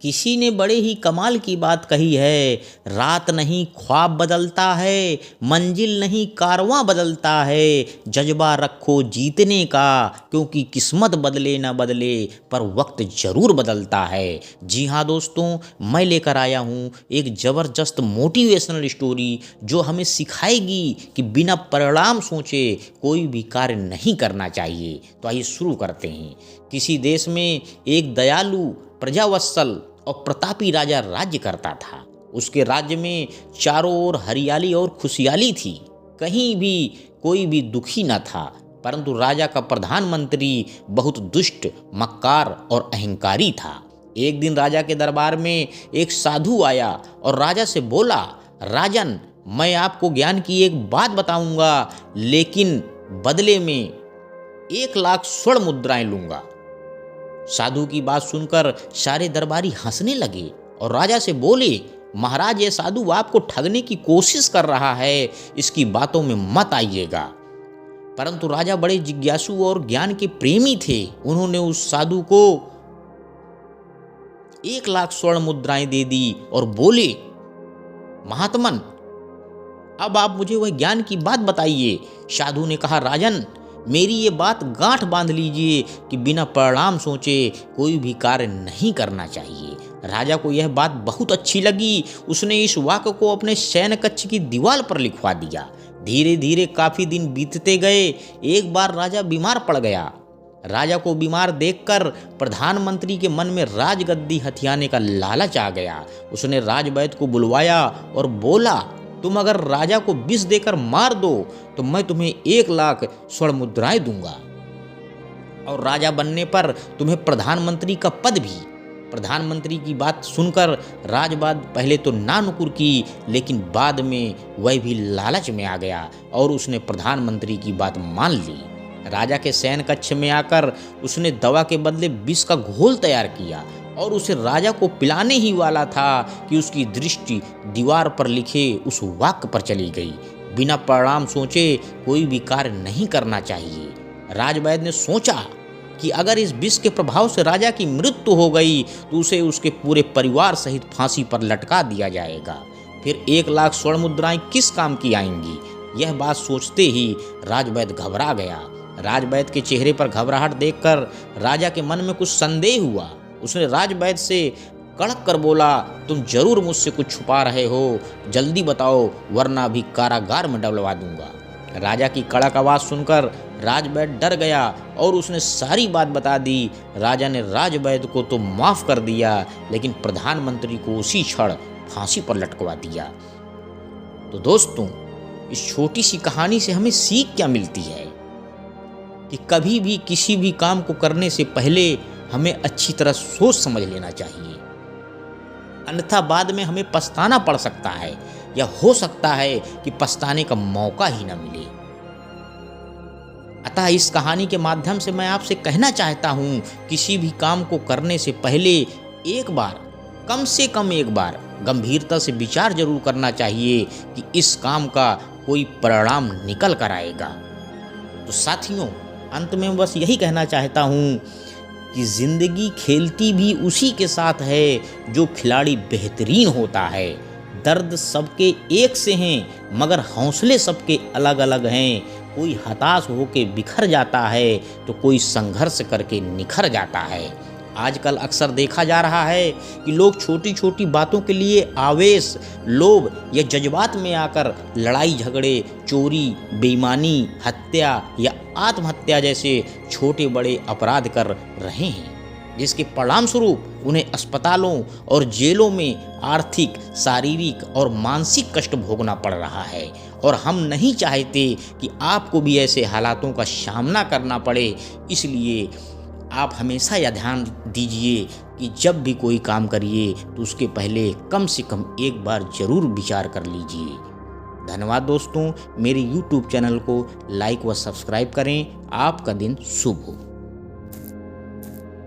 किसी ने बड़े ही कमाल की बात कही है, रात नहीं ख्वाब बदलता है, मंजिल नहीं कारवां बदलता है, जज्बा रखो जीतने का, क्योंकि किस्मत बदले ना बदले पर वक्त ज़रूर बदलता है। जी हाँ दोस्तों, मैं लेकर आया हूँ एक ज़बरदस्त मोटिवेशनल स्टोरी जो हमें सिखाएगी कि बिना परिणाम सोचे कोई भी कार्य नहीं करना चाहिए। तो आइए शुरू करते हैं। किसी देश में एक दयालु, प्रजावत्सल और प्रतापी राजा राज्य करता था। उसके राज्य में चारों ओर हरियाली और खुशहाली थी, कहीं भी कोई भी दुखी न था। परंतु राजा का प्रधानमंत्री बहुत दुष्ट, मक्कार और अहंकारी था। एक दिन राजा के दरबार में एक साधु आया और राजा से बोला, राजन, मैं आपको ज्ञान की एक बात बताऊंगा, लेकिन बदले में 1,00,000 स्वर्ण मुद्राएं लूंगा। साधु की बात सुनकर सारे दरबारी हंसने लगे और राजा से बोले, महाराज, ये साधु आपको ठगने की कोशिश कर रहा है, इसकी बातों में मत आइएगा। परंतु राजा बड़े जिज्ञासु और ज्ञान के प्रेमी थे। उन्होंने उस साधु को 1,00,000 स्वर्ण मुद्राएं दे दी और बोले, महात्मन, अब आप मुझे वह ज्ञान की बात बताइए। साधु ने कहा, राजन, मेरी ये बात गांठ बांध लीजिए कि बिना परिणाम सोचे कोई भी कार्य नहीं करना चाहिए। राजा को यह बात बहुत अच्छी लगी। उसने इस वाक्य को अपने शयन कक्ष की दीवार पर लिखवा दिया। धीरे धीरे काफी दिन बीतते गए। एक बार राजा बीमार पड़ गया। राजा को बीमार देखकर प्रधानमंत्री के मन में राजगद्दी हथियाने का लालच आ गया। उसने राजवैद्य को बुलवाया और बोला, तुम अगर राजा को विष देकर मार दो तो मैं तुम्हें 1,00,000 स्वर्ण मुद्राएं दूंगा, और राजा बनने पर तुम्हें प्रधानमंत्री का पद भी। प्रधानमंत्री की बात सुनकर राजवैद्य पहले तो नानुकुर की, लेकिन बाद में वह भी लालच में आ गया और उसने प्रधानमंत्री की बात मान ली। राजा के शयन कक्ष में आकर उसने दवा के बदले विष का घोल तैयार किया और उसे राजा को पिलाने ही वाला था कि उसकी दृष्टि दीवार पर लिखे उस वाक्य पर चली गई, बिना परिणाम सोचे कोई भी कार्य नहीं करना चाहिए। राजवैद्य ने सोचा कि अगर इस विष के प्रभाव से राजा की मृत्यु हो गई तो उसे उसके पूरे परिवार सहित फांसी पर लटका दिया जाएगा। फिर 1,00,000 स्वर्ण मुद्राएं किस काम की आएंगी? यह बात सोचते ही राजवैद्य घबरा गया। राजवैद्य के चेहरे पर घबराहट देखकर राजा के मन में कुछ संदेह हुआ। उसने राजवैद्य से कड़क कर बोला, तुम जरूर मुझसे कुछ छुपा रहे हो, जल्दी बताओ वरना अभी कारागार में डलवा दूंगा। राजा की कड़क आवाज़ सुनकर राजवैद्य डर गया और उसने सारी बात बता दी। राजा ने राजवैद्य को तो माफ़ कर दिया, लेकिन प्रधानमंत्री को उसी क्षण फांसी पर लटकवा दिया। तो दोस्तों, इस छोटी सी कहानी से हमें सीख क्या मिलती है कि कभी भी किसी भी काम को करने से पहले हमें अच्छी तरह सोच समझ लेना चाहिए, अन्यथा बाद में हमें पछताना पड़ सकता है, या हो सकता है कि पछताने का मौका ही न मिले। अतः इस कहानी के माध्यम से मैं आपसे कहना चाहता हूँ, किसी भी काम को करने से पहले एक बार, कम से कम एक बार गंभीरता से विचार जरूर करना चाहिए कि इस काम का कोई परिणाम निकल कर आएगा। तो साथियों, अंत में बस यही कहना चाहता हूँ कि ज़िंदगी खेलती भी उसी के साथ है जो खिलाड़ी बेहतरीन होता है। दर्द सबके एक से हैं, मगर हौसले सबके अलग अलग हैं। कोई हताश होकर बिखर जाता है तो कोई संघर्ष करके निखर जाता है। आजकल अक्सर देखा जा रहा है कि लोग छोटी छोटी बातों के लिए आवेश, लोभ या जज्बात में आकर लड़ाई झगड़े, चोरी, बेईमानी, हत्या या आत्महत्या जैसे छोटे बड़े अपराध कर रहे हैं, जिसके परिणाम स्वरूप उन्हें अस्पतालों और जेलों में आर्थिक, शारीरिक और मानसिक कष्ट भोगना पड़ रहा है। और हम नहीं चाहते कि आपको भी ऐसे हालातों का सामना करना पड़े। इसलिए आप हमेशा यह ध्यान दीजिए कि जब भी कोई काम करिए तो उसके पहले कम से कम एक बार ज़रूर विचार कर लीजिए। धन्यवाद दोस्तों, मेरे YouTube चैनल को लाइक व सब्सक्राइब करें। आपका दिन शुभ हो।